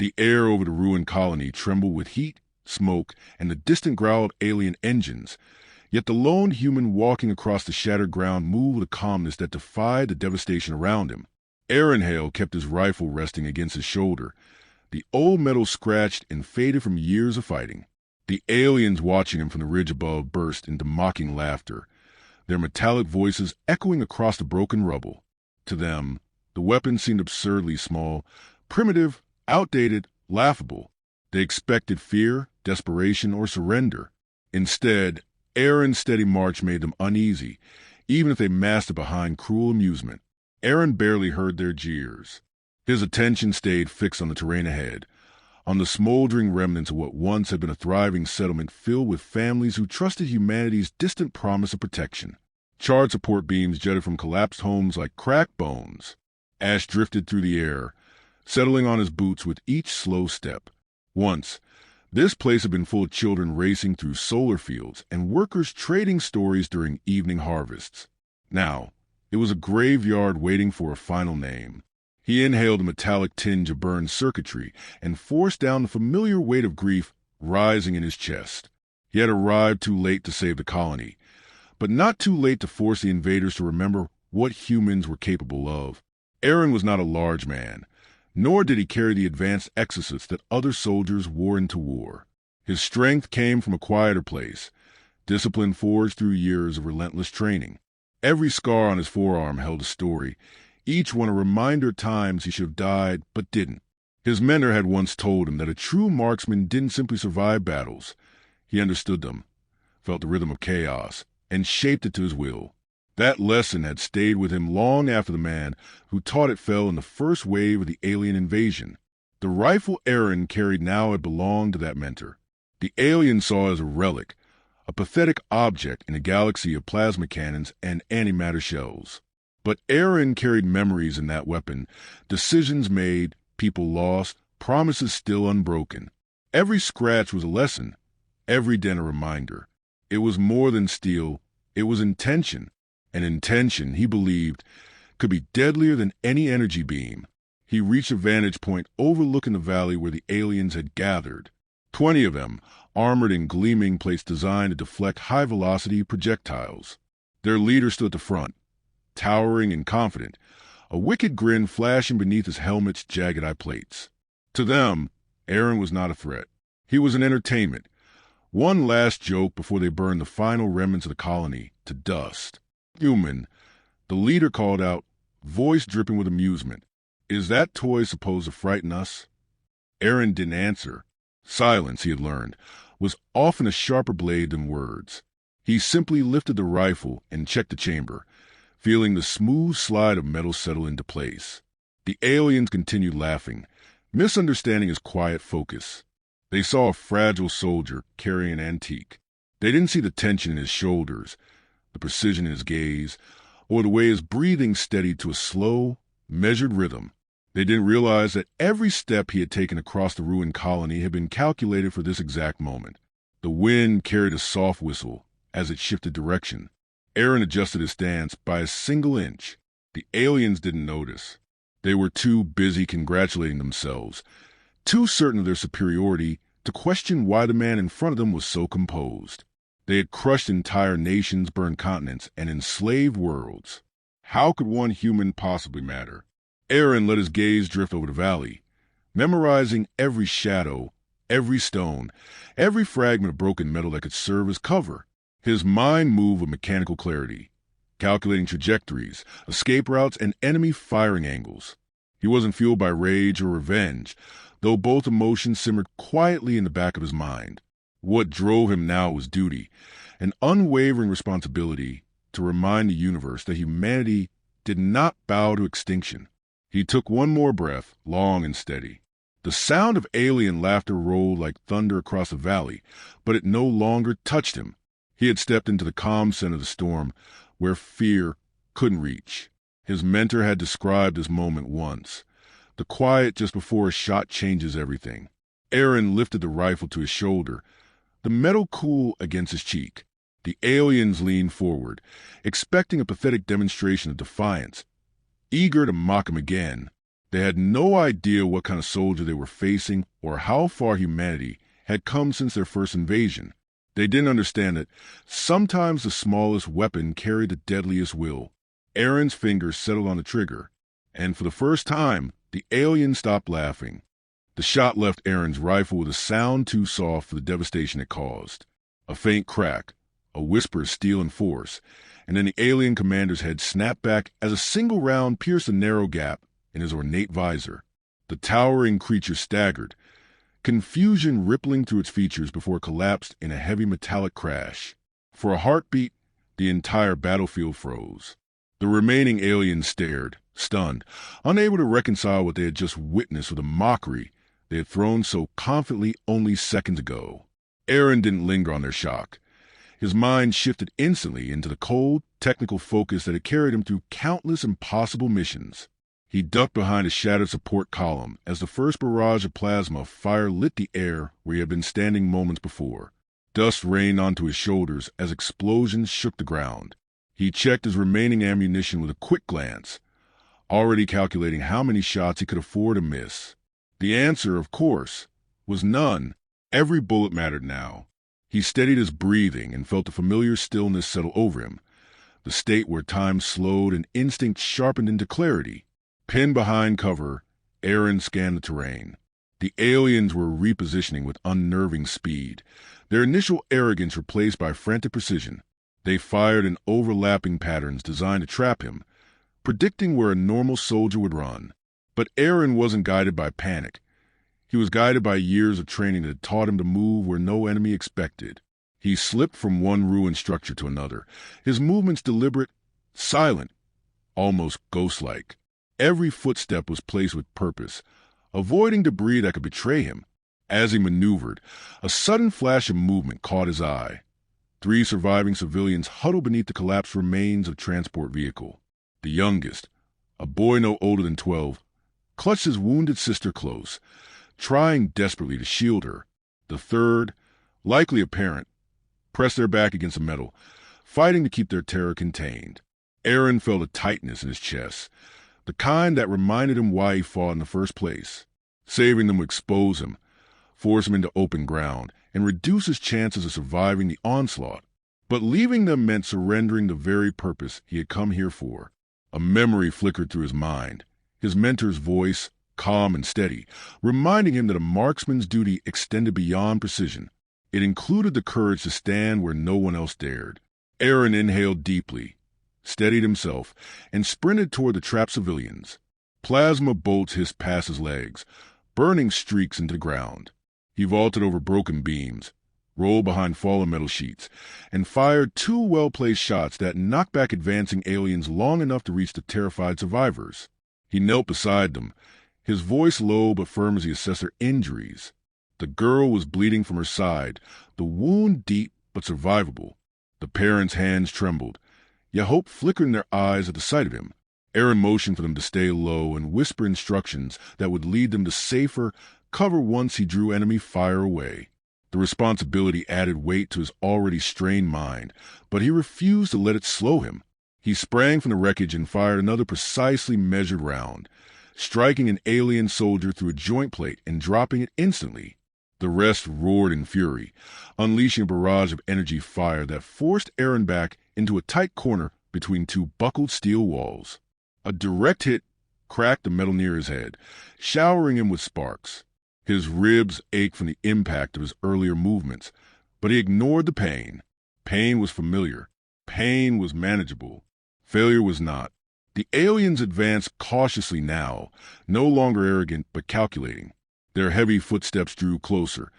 The air over the ruined colony trembled with heat, smoke, and the distant growl of alien engines. Yet the lone human walking across the shattered ground moved with a calmness that defied the devastation around him. Aaron Hale kept his rifle resting against his shoulder, the old metal scratched and faded from years of fighting. The aliens watching him from the ridge above burst into mocking laughter, their metallic voices echoing across the broken rubble. To them, the weapon seemed absurdly small, primitive, outdated, laughable. They expected fear, desperation, or surrender. Instead, Aaron's steady march made them uneasy, even if they masked it behind cruel amusement. Aaron barely heard their jeers. His attention stayed fixed on the terrain ahead, on the smoldering remnants of what once had been a thriving settlement filled with families who trusted humanity's distant promise of protection. Charred support beams jutted from collapsed homes like cracked bones. Ash drifted through the air, settling on his boots with each slow step. Once, this place had been full of children racing through solar fields and workers trading stories during evening harvests. Now, it was a graveyard waiting for a final name. He inhaled the metallic tinge of burned circuitry and forced down the familiar weight of grief rising in his chest. He had arrived too late to save the colony, but not too late to force the invaders to remember what humans were capable of. Aaron was not a large man, nor did he carry the advanced exorcists that other soldiers wore into war. His strength came from a quieter place, discipline forged through years of relentless training. Every scar on his forearm held a story, each one a reminder of times he should have died but didn't. His mentor had once told him that a true marksman didn't simply survive battles. He understood them, felt the rhythm of chaos, and shaped it to his will. That lesson had stayed with him long after the man who taught it fell in the first wave of the alien invasion. The rifle Aaron carried now had belonged to that mentor. The alien saw it as a relic, a pathetic object in a galaxy of plasma cannons and antimatter shells. But Aaron carried memories in that weapon, decisions made, people lost, promises still unbroken. Every scratch was a lesson, every dent a reminder. It was more than steel, it was intention. And intention, he believed, could be deadlier than any energy beam. He reached a vantage point overlooking the valley where the aliens had gathered. 20 of them, armored in gleaming plates designed to deflect high-velocity projectiles. Their leader stood at the front, towering and confident, a wicked grin flashing beneath his helmet's jagged eye plates. To them, Aaron was not a threat. He was an entertainment, one last joke before they burned the final remnants of the colony to dust. "Human," the leader called out, voice dripping with amusement. "Is that toy supposed to frighten us?" Aaron didn't answer. Silence, he had learned, was often a sharper blade than words. He simply lifted the rifle and checked the chamber, feeling the smooth slide of metal settle into place. The aliens continued laughing, misunderstanding his quiet focus. They saw a fragile soldier carrying an antique. They didn't see the tension in his shoulders, the precision in his gaze, or the way his breathing steadied to a slow, measured rhythm. They didn't realize that every step he had taken across the ruined colony had been calculated for this exact moment. The wind carried a soft whistle as it shifted direction. Aaron adjusted his stance by a single inch. The aliens didn't notice. They were too busy congratulating themselves, too certain of their superiority to question why the man in front of them was so composed. They had crushed entire nations, burned continents, and enslaved worlds. How could one human possibly matter? Aaron let his gaze drift over the valley, memorizing every shadow, every stone, every fragment of broken metal that could serve as cover. His mind moved with mechanical clarity, calculating trajectories, escape routes, and enemy firing angles. He wasn't fueled by rage or revenge, though both emotions simmered quietly in the back of his mind. What drove him now was duty, an unwavering responsibility to remind the universe that humanity did not bow to extinction. He took one more breath, long and steady. The sound of alien laughter rolled like thunder across the valley, but it no longer touched him. He had stepped into the calm center of the storm, where fear couldn't reach. His mentor had described this moment once, the quiet just before a shot changes everything. Aaron lifted the rifle to his shoulder, the metal cool against his cheek. The aliens leaned forward, expecting a pathetic demonstration of defiance, eager to mock him again. They had no idea what kind of soldier they were facing or how far humanity had come since their first invasion. They didn't understand that sometimes the smallest weapon carried the deadliest will. Aaron's fingers settled on the trigger, and for the first time, the alien stopped laughing. The shot left Aaron's rifle with a sound too soft for the devastation it caused. A faint crack, a whisper of steel and force, and then the alien commander's head snapped back as a single round pierced a narrow gap in his ornate visor. The towering creature staggered, confusion rippling through its features before it collapsed in a heavy metallic crash. For a heartbeat, the entire battlefield froze. The remaining aliens stared, stunned, unable to reconcile what they had just witnessed with the mockery they had thrown so confidently only seconds ago. Aaron didn't linger on their shock. His mind shifted instantly into the cold, technical focus that had carried him through countless impossible missions. He ducked behind a shattered support column as the first barrage of plasma fire lit the air where he had been standing moments before. Dust rained onto his shoulders as explosions shook the ground. He checked his remaining ammunition with a quick glance, already calculating how many shots he could afford to miss. The answer, of course, was none. Every bullet mattered now. He steadied his breathing and felt a familiar stillness settle over him, the state where time slowed and instinct sharpened into clarity. Pinned behind cover, Aaron scanned the terrain. The aliens were repositioning with unnerving speed, their initial arrogance replaced by frantic precision. They fired in overlapping patterns designed to trap him, predicting where a normal soldier would run. But Aaron wasn't guided by panic. He was guided by years of training that had taught him to move where no enemy expected. He slipped from one ruined structure to another, his movements deliberate, silent, almost ghost-like. Every footstep was placed with purpose, avoiding debris that could betray him. As he maneuvered, a sudden flash of movement caught his eye. 3 surviving civilians huddled beneath the collapsed remains of a transport vehicle. The youngest, a boy no older than 12, clutched his wounded sister close, trying desperately to shield her. The third, likely a parent, pressed their back against the metal, fighting to keep their terror contained. Aaron felt a tightness in his chest, the kind that reminded him why he fought in the first place. Saving them would expose him, force him into open ground, and reduce his chances of surviving the onslaught. But leaving them meant surrendering the very purpose he had come here for. A memory flickered through his mind, his mentor's voice, calm and steady, reminding him that a marksman's duty extended beyond precision. It included the courage to stand where no one else dared. Aaron inhaled deeply, steadied himself, and sprinted toward the trapped civilians. Plasma bolts hissed past his legs, burning streaks into the ground. He vaulted over broken beams, rolled behind fallen metal sheets, and fired 2 well-placed shots that knocked back advancing aliens long enough to reach the terrified survivors. He knelt beside them, his voice low but firm as he assessed their injuries. The girl was bleeding from her side, the wound deep but survivable. The parents' hands trembled, yet hope flickered in their eyes at the sight of him. Aaron motioned for them to stay low and whisper instructions that would lead them to safer cover once he drew enemy fire away. The responsibility added weight to his already strained mind, but he refused to let it slow him. He sprang from the wreckage and fired another precisely measured round, striking an alien soldier through a joint plate and dropping it instantly. The rest roared in fury, unleashing a barrage of energy fire that forced Aaron back into a tight corner between 2 buckled steel walls. A direct hit cracked the metal near his head, showering him with sparks. His ribs ached from the impact of his earlier movements, but he ignored the pain. Pain was familiar. Pain was manageable. Failure was not. The aliens advanced cautiously now, no longer arrogant but calculating. Their heavy footsteps drew closer,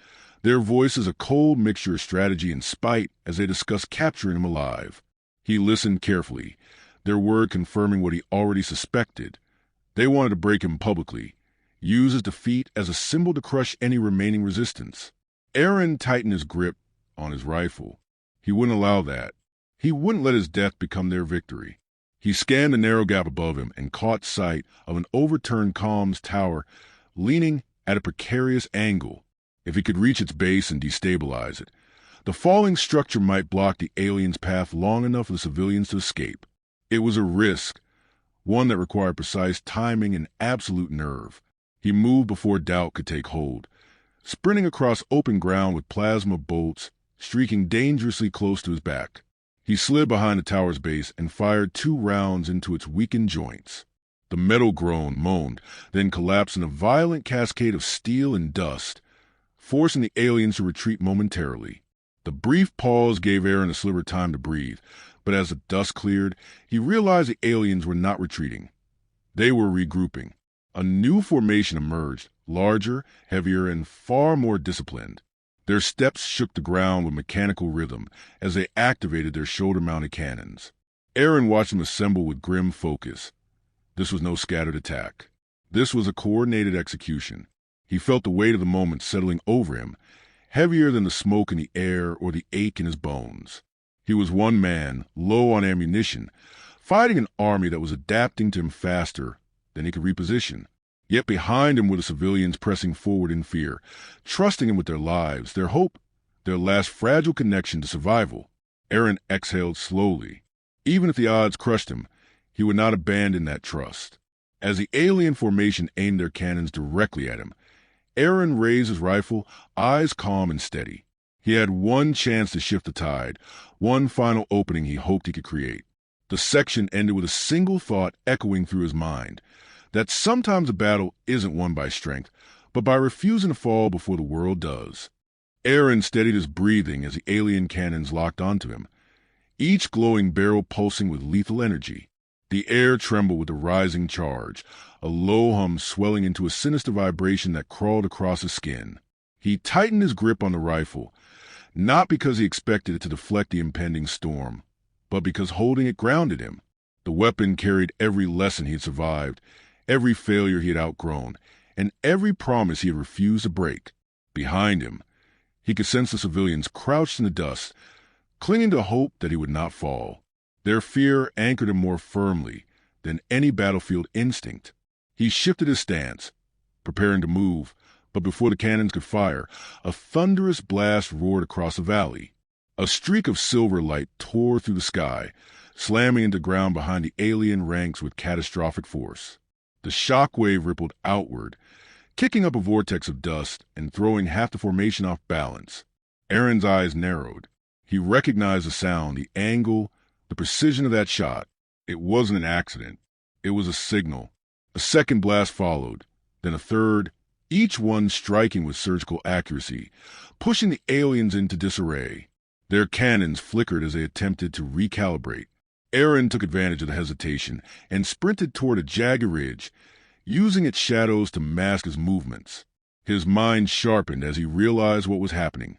their voices a cold mixture of strategy and spite as they discussed capturing him alive. He listened carefully, their word confirming what he already suspected. They wanted to break him publicly, use his defeat as a symbol to crush any remaining resistance. Aaron tightened his grip on his rifle. He wouldn't allow that. He wouldn't let his death become their victory. He scanned the narrow gap above him and caught sight of an overturned comms tower leaning at a precarious angle. If he could reach its base and destabilize it, the falling structure might block the aliens' path long enough for the civilians to escape. It was a risk, one that required precise timing and absolute nerve. He moved before doubt could take hold, sprinting across open ground with plasma bolts streaking dangerously close to his back. He slid behind the tower's base and fired 2 rounds into its weakened joints. The metal groaned, moaned, then collapsed in a violent cascade of steel and dust, forcing the aliens to retreat momentarily. The brief pause gave Aaron a sliver of time to breathe, but as the dust cleared, he realized the aliens were not retreating. They were regrouping. A new formation emerged, larger, heavier, and far more disciplined. Their steps shook the ground with mechanical rhythm as they activated their shoulder-mounted cannons. Aaron watched them assemble with grim focus. This was no scattered attack. This was a coordinated execution. He felt the weight of the moment settling over him, heavier than the smoke in the air or the ache in his bones. He was one man, low on ammunition, fighting an army that was adapting to him faster than he could reposition. Yet behind him were the civilians pressing forward in fear, trusting him with their lives, their hope, their last fragile connection to survival. Aaron exhaled slowly. Even if the odds crushed him, he would not abandon that trust. As the alien formation aimed their cannons directly at him, Aaron raised his rifle, eyes calm and steady. He had one chance to shift the tide, one final opening he hoped he could create. The section ended with a single thought echoing through his mind, that sometimes a battle isn't won by strength, but by refusing to fall before the world does. Aaron steadied his breathing as the alien cannons locked onto him, each glowing barrel pulsing with lethal energy. The air trembled with the rising charge, a low hum swelling into a sinister vibration that crawled across his skin. He tightened his grip on the rifle, not because he expected it to deflect the impending storm, but because holding it grounded him. The weapon carried every lesson he had survived, every failure he had outgrown, and every promise he had refused to break. Behind him, he could sense the civilians crouched in the dust, clinging to hope that he would not fall. Their fear anchored him more firmly than any battlefield instinct. He shifted his stance, preparing to move, but before the cannons could fire, a thunderous blast roared across the valley. A streak of silver light tore through the sky, slamming into ground behind the alien ranks with catastrophic force. The shockwave rippled outward, kicking up a vortex of dust and throwing half the formation off balance. Aaron's eyes narrowed. He recognized the sound, the angle, the precision of that shot. It wasn't an accident. It was a signal. A second blast followed, then a third, each one striking with surgical accuracy, pushing the aliens into disarray. Their cannons flickered as they attempted to recalibrate. Aaron took advantage of the hesitation and sprinted toward a jagged ridge, using its shadows to mask his movements. His mind sharpened as he realized what was happening.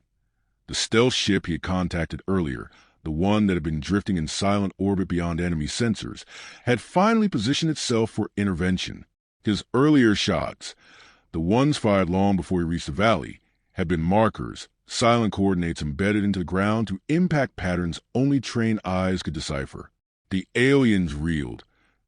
The stealth ship he had contacted earlier, the one that had been drifting in silent orbit beyond enemy sensors, had finally positioned itself for intervention. His earlier shots, the ones fired long before he reached the valley, had been markers, silent coordinates embedded into the ground to impact patterns only trained eyes could decipher. The aliens reeled,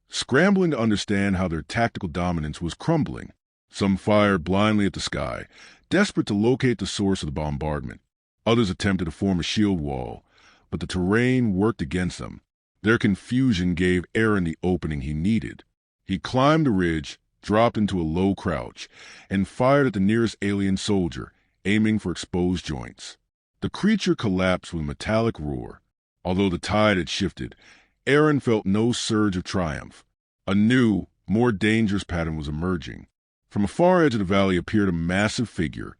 scrambling to understand how their tactical dominance was crumbling. Some fired blindly at the sky, desperate to locate the source of the bombardment. Others attempted to form a shield wall, but the terrain worked against them. Their confusion gave Aaron the opening he needed. He climbed the ridge, dropped into a low crouch, and fired at the nearest alien soldier, aiming for exposed joints. The creature collapsed with a metallic roar. Although the tide had shifted, Aaron felt no surge of triumph. A new, more dangerous pattern was emerging. From a far edge of the valley appeared a massive figure,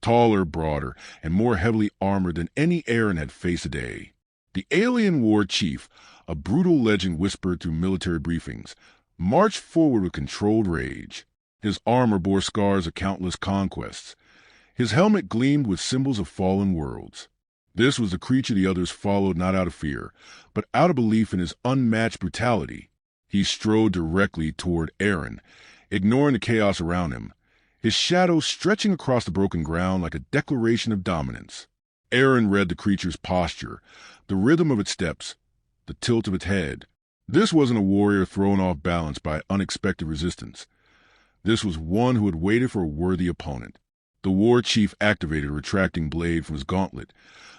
taller, broader, and more heavily armored than any Aaron had faced today. The alien war chief, a brutal legend whispered through military briefings, marched forward with controlled rage. His armor bore scars of countless conquests. His helmet gleamed with symbols of fallen worlds. This was the creature the others followed not out of fear, but out of belief in his unmatched brutality. He strode directly toward Aaron, ignoring the chaos around him, his shadow stretching across the broken ground like a declaration of dominance. Aaron read the creature's posture, the rhythm of its steps, the tilt of its head. This wasn't a warrior thrown off balance by unexpected resistance. This was one who had waited for a worthy opponent. The war chief activated a retracting blade from his gauntlet,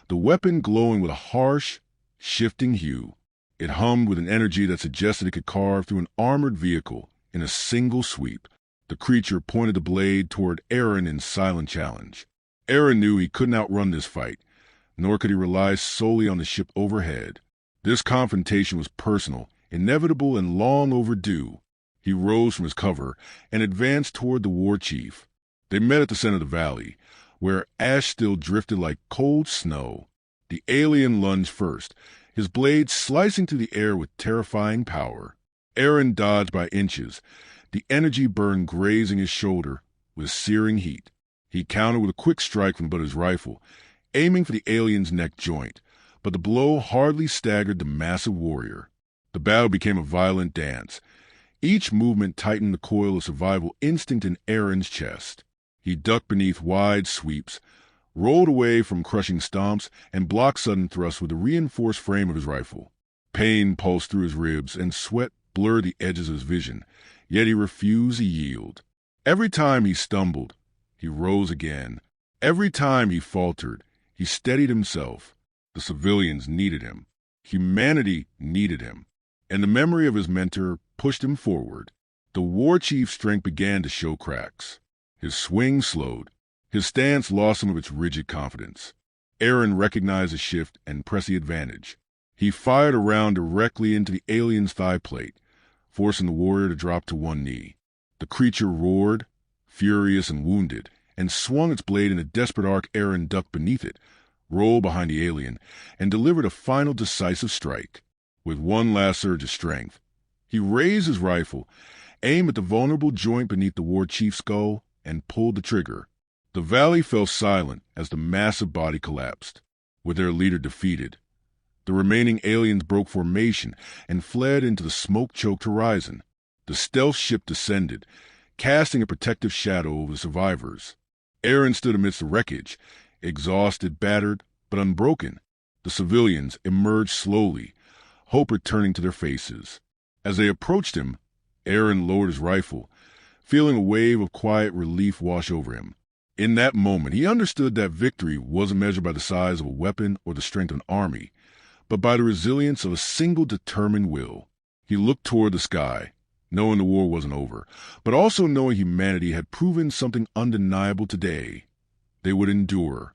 the weapon glowing with a harsh, shifting hue. It hummed with an energy that suggested it could carve through an armored vehicle in a single sweep. The creature pointed the blade toward Aaron in silent challenge. Aaron knew he couldn't outrun this fight, nor could he rely solely on the ship overhead. This confrontation was personal, inevitable, and long overdue. He rose from his cover and advanced toward the war chief. They met at the center of the valley, where ash still drifted like cold snow. The alien lunged first, his blade slicing through the air with terrifying power. Aaron dodged by inches, the energy burn grazing his shoulder with searing heat. He countered with a quick strike from the butt of his rifle, aiming for the alien's neck joint, but the blow hardly staggered the massive warrior. The battle became a violent dance. Each movement tightened the coil of survival instinct in Aaron's chest. He ducked beneath wide sweeps, rolled away from crushing stomps, and blocked sudden thrusts with the reinforced frame of his rifle. Pain pulsed through his ribs, and sweat blurred the edges of his vision, yet he refused to yield. Every time he stumbled, he rose again. Every time he faltered, he steadied himself. The civilians needed him. Humanity needed him. And the memory of his mentor pushed him forward. The war chief's strength began to show cracks. His swing slowed. His stance lost some of its rigid confidence. Aaron recognized the shift and pressed the advantage. He fired a round directly into the alien's thigh plate, forcing the warrior to drop to one knee. The creature roared, furious and wounded, and swung its blade in a desperate arc. Aaron ducked beneath it, rolled behind the alien, and delivered a final decisive strike. With one last surge of strength, he raised his rifle, aimed at the vulnerable joint beneath the war chief's skull, and pulled the trigger. The valley fell silent as the massive body collapsed. With their leader defeated, the remaining aliens broke formation and fled into the smoke-choked horizon. The stealth ship descended, casting a protective shadow over the survivors. Aaron stood amidst the wreckage, exhausted, battered, but unbroken. The civilians emerged slowly, hope returning to their faces. As they approached him, Aaron lowered his rifle, feeling a wave of quiet relief wash over him. In that moment, he understood that victory wasn't measured by the size of a weapon or the strength of an army, but by the resilience of a single determined will. He looked toward the sky, knowing the war wasn't over, but also knowing humanity had proven something undeniable today. They would endure.